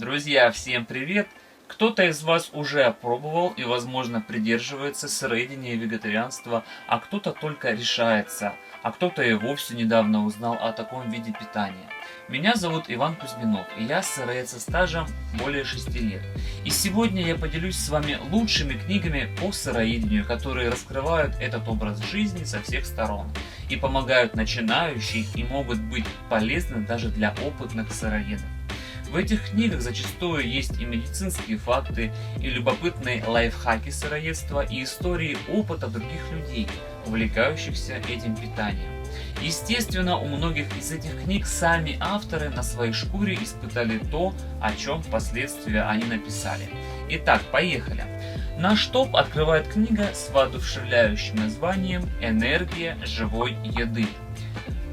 Друзья, всем привет! Кто-то из вас уже опробовал и, возможно, придерживается сыроедения и вегетарианства, а кто-то только решается, а кто-то и вовсе недавно узнал о таком виде питания. Меня зовут Иван Кузьминов, и я сыроед со стажем более 6 лет. И сегодня я поделюсь с вами лучшими книгами по сыроедению, которые раскрывают этот образ жизни со всех сторон и помогают начинающим и могут быть полезны даже для опытных сыроедов. В этих книгах зачастую есть и медицинские факты, и любопытные лайфхаки сыроедства, и истории опыта других людей, увлекающихся этим питанием. Естественно, у многих из этих книг сами авторы на своей шкуре испытали то, о чем впоследствии они написали. Итак, поехали! Наш топ открывает книга с воодушевляющим названием «Энергия живой еды».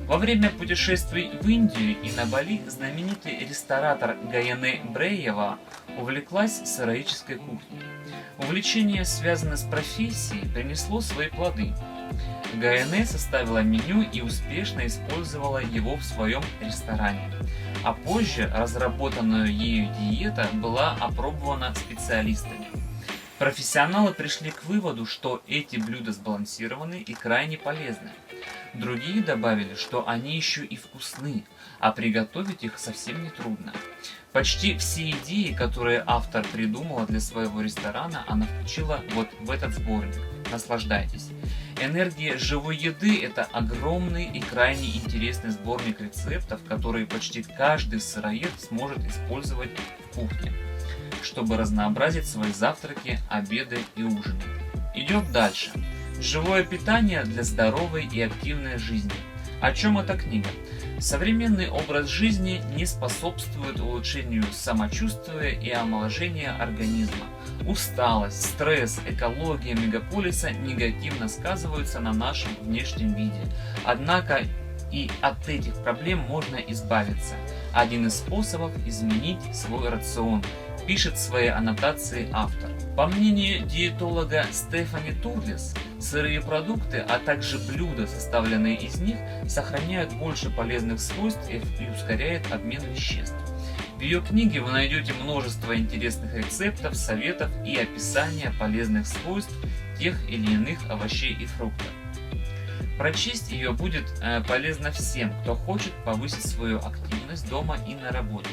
Во время путешествий в Индию и на Бали знаменитый ресторатор Гаяне Бреева увлеклась сыроедческой кухней. Увлечение, связанное с профессией, принесло свои плоды. Гаяне составила меню и успешно использовала его в своем ресторане. А позже разработанная ею диета была опробована специалистами. Профессионалы пришли к выводу, что эти блюда сбалансированы и крайне полезны. Другие добавили, что они еще и вкусны, а приготовить их совсем не трудно. Почти все идеи, которые автор придумала для своего ресторана, она включила вот в этот сборник. Наслаждайтесь. «Энергия живой еды» – это огромный и крайне интересный сборник рецептов, которые почти каждый сыроед сможет использовать в кухне, чтобы разнообразить свои завтраки, обеды и ужины. Идем дальше. Живое питание для здоровой и активной жизни. О чем эта книга? Современный образ жизни не способствует улучшению самочувствия и омоложения организма. Усталость, стресс, экология мегаполиса негативно сказываются на нашем внешнем виде. Однако и от этих проблем можно избавиться. Один из способов – изменить свой рацион, пишет в своей аннотации автор. По мнению диетолога Стефани Турлис, сырые продукты, а также блюда, составленные из них, сохраняют больше полезных свойств и ускоряют обмен веществ. В ее книге вы найдете множество интересных рецептов, советов и описания полезных свойств тех или иных овощей и фруктов. Прочесть ее будет полезно всем, кто хочет повысить свою активность дома и на работе.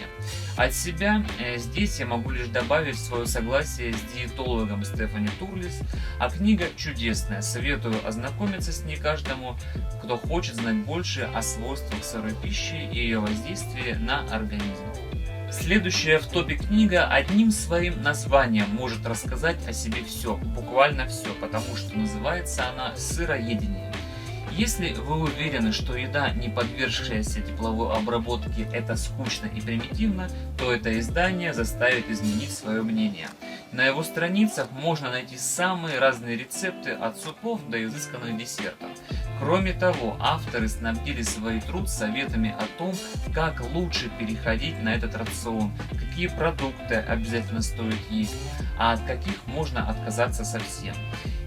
От себя здесь я могу лишь добавить свое согласие с диетологом Стефани Турлис, а книга чудесная, советую ознакомиться с ней каждому, кто хочет знать больше о свойствах сырой пищи и ее воздействии на организм. Следующая в топе книга одним своим названием может рассказать о себе все, буквально все, потому что называется она «Сыроедение». Если вы уверены, что еда, не подвергшаяся тепловой обработке, это скучно и примитивно, то это издание заставит изменить свое мнение. На его страницах можно найти самые разные рецепты от супов до изысканных десертов. Кроме того, авторы снабдили свой труд советами о том, как лучше переходить на этот рацион, какие продукты обязательно стоит есть, а от каких можно отказаться совсем.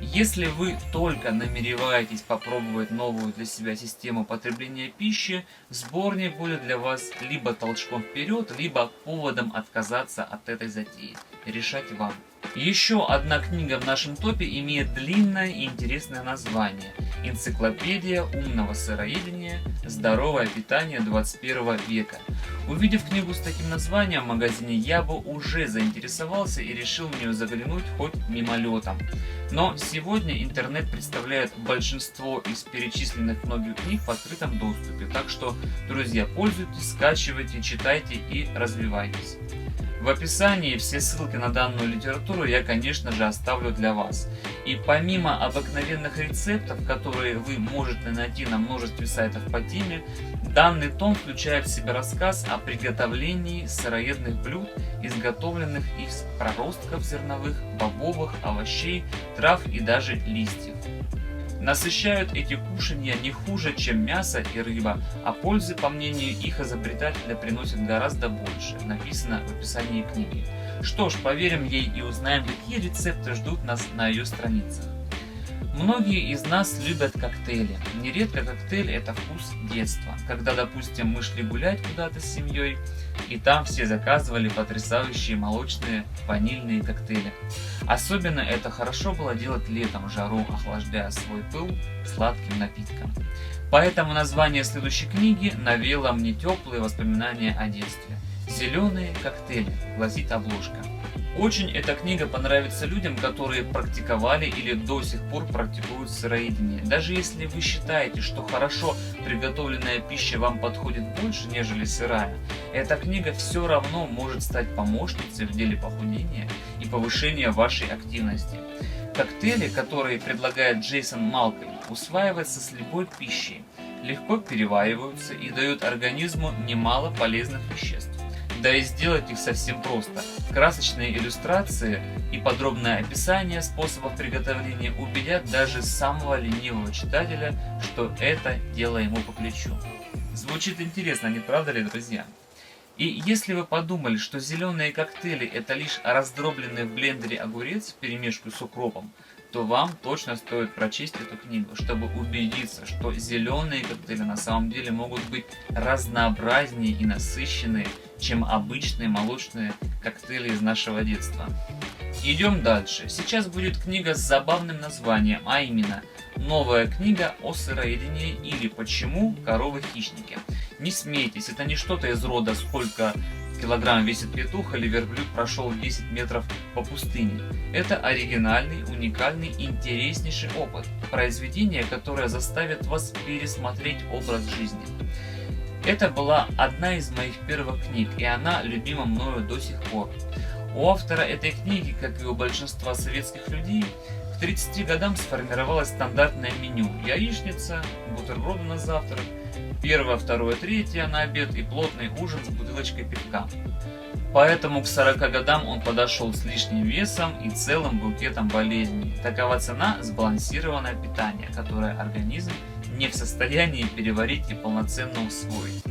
Если вы только намереваетесь попробовать новую для себя систему потребления пищи, сборник будет для вас либо толчком вперед, либо поводом отказаться от этой затеи. Решать вам. Еще одна книга в нашем топе имеет длинное и интересное название «Энциклопедия умного сыроедения. Здоровое питание 21 века». Увидев книгу с таким названием в магазине, я бы уже заинтересовался и решил в нее заглянуть хоть мимолетом. Но сегодня интернет представляет большинство из перечисленных многих книг в открытом доступе, так что, друзья, пользуйтесь, скачивайте, читайте и развивайтесь. В описании все ссылки на данную литературу я, конечно же, оставлю для вас. И помимо обыкновенных рецептов, которые вы можете найти на множестве сайтов по теме, данный том включает в себя рассказ о приготовлении сыроедных блюд, изготовленных из проростков зерновых, бобовых, овощей, трав и даже листьев. Насыщают эти кушанья не хуже, чем мясо и рыба, а пользы, по мнению их изобретателя, приносят гораздо больше, написано в описании книги. Что ж, поверим ей и узнаем, какие рецепты ждут нас на ее страницах. Многие из нас любят коктейли. Нередко коктейль — это вкус детства. Когда, допустим, мы шли гулять куда-то с семьей, и там все заказывали потрясающие молочные ванильные коктейли. Особенно это хорошо было делать летом в жару, охлаждая свой пыл сладким напитком. Поэтому название следующей книги навело мне теплые воспоминания о детстве. «Зеленые коктейли», гласит обложка. Очень эта книга понравится людям, которые практиковали или до сих пор практикуют сыроедение. Даже если вы считаете, что хорошо приготовленная пища вам подходит больше, нежели сырая, эта книга все равно может стать помощницей в деле похудения и повышения вашей активности. Коктейли, которые предлагает Джейсон Малкольм, усваиваются с любой пищей, легко перевариваются и дают организму немало полезных веществ. Да и сделать их совсем просто. Красочные иллюстрации и подробное описание способов приготовления убедят даже самого ленивого читателя, что это дело ему по плечу. Звучит интересно, не правда ли, друзья? И если вы подумали, что зеленые коктейли — это лишь раздробленный в блендере огурец вперемешку с укропом, то вам точно стоит прочесть эту книгу, чтобы убедиться, что зеленые коктейли на самом деле могут быть разнообразнее и насыщеннее, чем обычные молочные коктейли из нашего детства. Идем дальше. Сейчас будет книга с забавным названием, а именно «Новая книга о сыроедении» или «Почему коровы хищники». Не смейтесь, это не что-то из рода «Сколько килограмм весит петух» или «Верблюд прошел 10 метров по пустыне». Это оригинальный, уникальный, интереснейший опыт. Произведение, которое заставит вас пересмотреть образ жизни. Это была одна из моих первых книг, и она любима мною до сих пор. У автора этой книги, как и у большинства советских людей, к 30 годам сформировалось стандартное меню: яичница, бутерброды на завтрак, первое, второе, третье на обед и плотный ужин с бутылочкой пивка. Поэтому к 40 годам он подошел с лишним весом и целым букетом болезней. Такова цена сбалансированное питание, которое организм не в состоянии переварить и полноценно усвоить.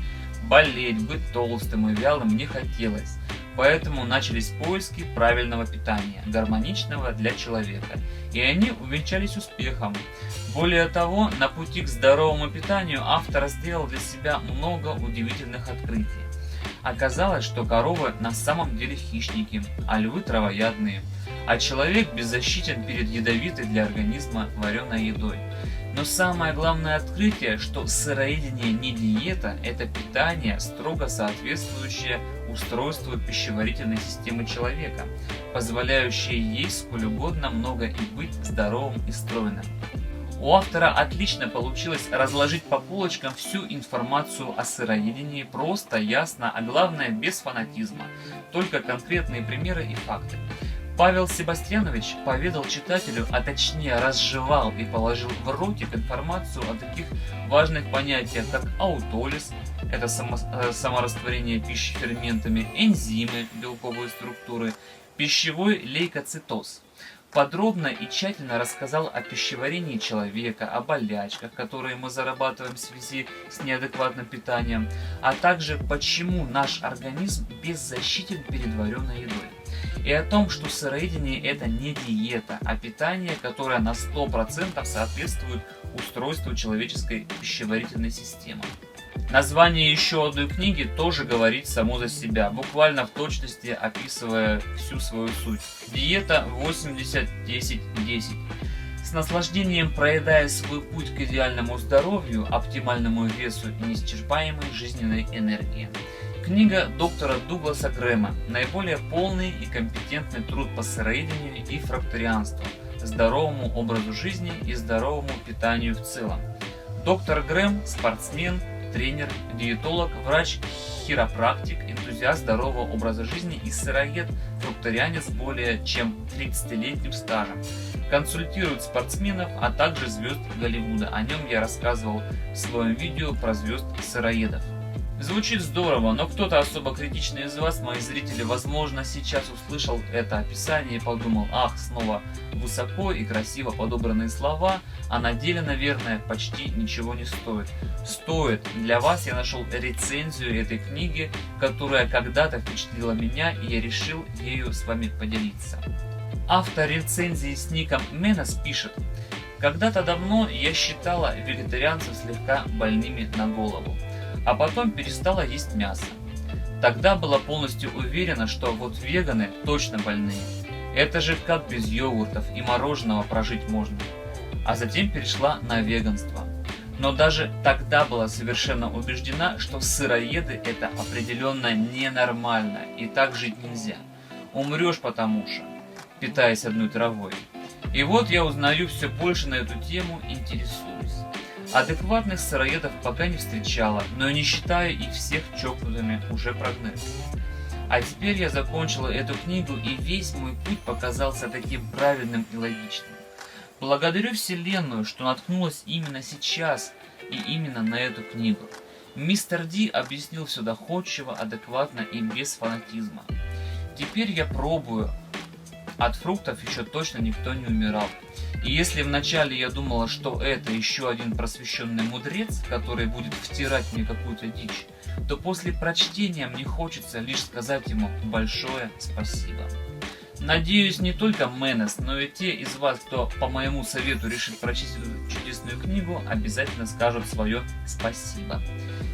Болеть, быть толстым и вялым не хотелось, поэтому начались поиски правильного питания, гармоничного для человека, и они увенчались успехом. Более того, на пути к здоровому питанию автор сделал для себя много удивительных открытий. Оказалось, что коровы на самом деле хищники, а львы травоядные, а человек беззащитен перед ядовитой для организма вареной едой. Но самое главное открытие, что сыроедение не диета, это питание, строго соответствующее устройству пищеварительной системы человека, позволяющее есть сколь угодно много и быть здоровым и стройным. У автора отлично получилось разложить по полочкам всю информацию о сыроедении просто, ясно, а главное без фанатизма, только конкретные примеры и факты. Павел Себастьянович поведал читателю, а точнее разжевал и положил в ротик информацию о таких важных понятиях, как аутолиз, это саморастворение пищи ферментами, энзимы, белковые структуры, пищевой лейкоцитоз. Подробно и тщательно рассказал о пищеварении человека, о болячках, которые мы зарабатываем в связи с неадекватным питанием, а также почему наш организм беззащитен перед вареной едой. И о том, что сыроедение — это не диета, а питание, которое на 100% соответствует устройству человеческой пищеварительной системы. Название еще одной книги тоже говорит само за себя, буквально в точности описывая всю свою суть. Диета 80-10-10. С наслаждением проедая свой путь к идеальному здоровью, оптимальному весу и неисчерпаемой жизненной энергии. Книга доктора Дугласа Грэма. Наиболее полный и компетентный труд по сыроедению и фрукторианству, здоровому образу жизни и здоровому питанию в целом. Доктор Грэм – спортсмен, тренер, диетолог, врач-хиропрактик, энтузиаст здорового образа жизни и сыроед, фрукторианец более чем 30-летним стажем. Консультирует спортсменов, а также звезд Голливуда. О нем я рассказывал в своем видео про звезд-сыроедов. Звучит здорово, но кто-то особо критичный из вас, мои зрители, возможно, сейчас услышал это описание и подумал: ах, снова высоко и красиво подобранные слова, а на деле, наверное, почти ничего не стоит. Стоит. Для вас я нашел рецензию этой книги, которая когда-то впечатлила меня, и я решил ею с вами поделиться. Автор рецензии с ником Менос пишет: Когда-то давно я считала вегетарианцев слегка больными на голову, а потом перестала есть мясо. Тогда была полностью уверена, что вот веганы точно больные. Это же как без йогуртов и мороженого прожить можно. А затем перешла на веганство. Но даже тогда была совершенно убеждена, что сыроеды это определенно ненормально и так жить нельзя. Умрешь потому что, питаясь одной травой. И вот я узнаю все больше на эту тему, интересуюсь. Адекватных сыроедов пока не встречала, но и не считаю их всех чокнутыми, уже прогнали. А теперь я закончила эту книгу, и весь мой путь показался таким правильным и логичным. Благодарю Вселенную, что наткнулась именно сейчас и именно на эту книгу. Мистер Ди объяснил все доходчиво, адекватно и без фанатизма. Теперь я пробую. От фруктов еще точно никто не умирал. И если вначале я думала, что это еще один просвещенный мудрец, который будет втирать мне какую-то дичь, то после прочтения мне хочется лишь сказать ему большое спасибо. Надеюсь, не только Менес, но и те из вас, кто по моему совету решит прочесть эту чудесную книгу, обязательно скажут свое спасибо.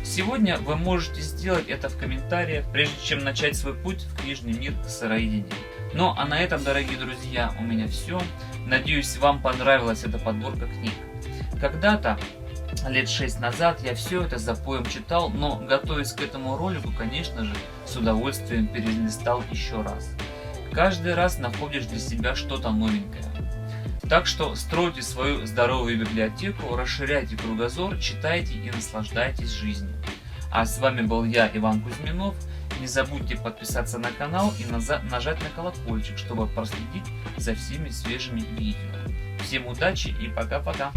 Сегодня вы можете сделать это в комментариях, прежде чем начать свой путь в книжный мир сыроедения. Ну а на этом, дорогие друзья, у меня все. Надеюсь, вам понравилась эта подборка книг. Когда-то, лет 6 назад, я все это запоем читал, но, готовясь к этому ролику, конечно же, с удовольствием перелистал еще раз. Каждый раз находишь для себя что-то новенькое. Так что стройте свою здоровую библиотеку, расширяйте кругозор, читайте и наслаждайтесь жизнью. А с вами был я, Иван Кузьминов. Не забудьте подписаться на канал и нажать на колокольчик, чтобы проследить за всеми свежими видео. Всем удачи и пока-пока!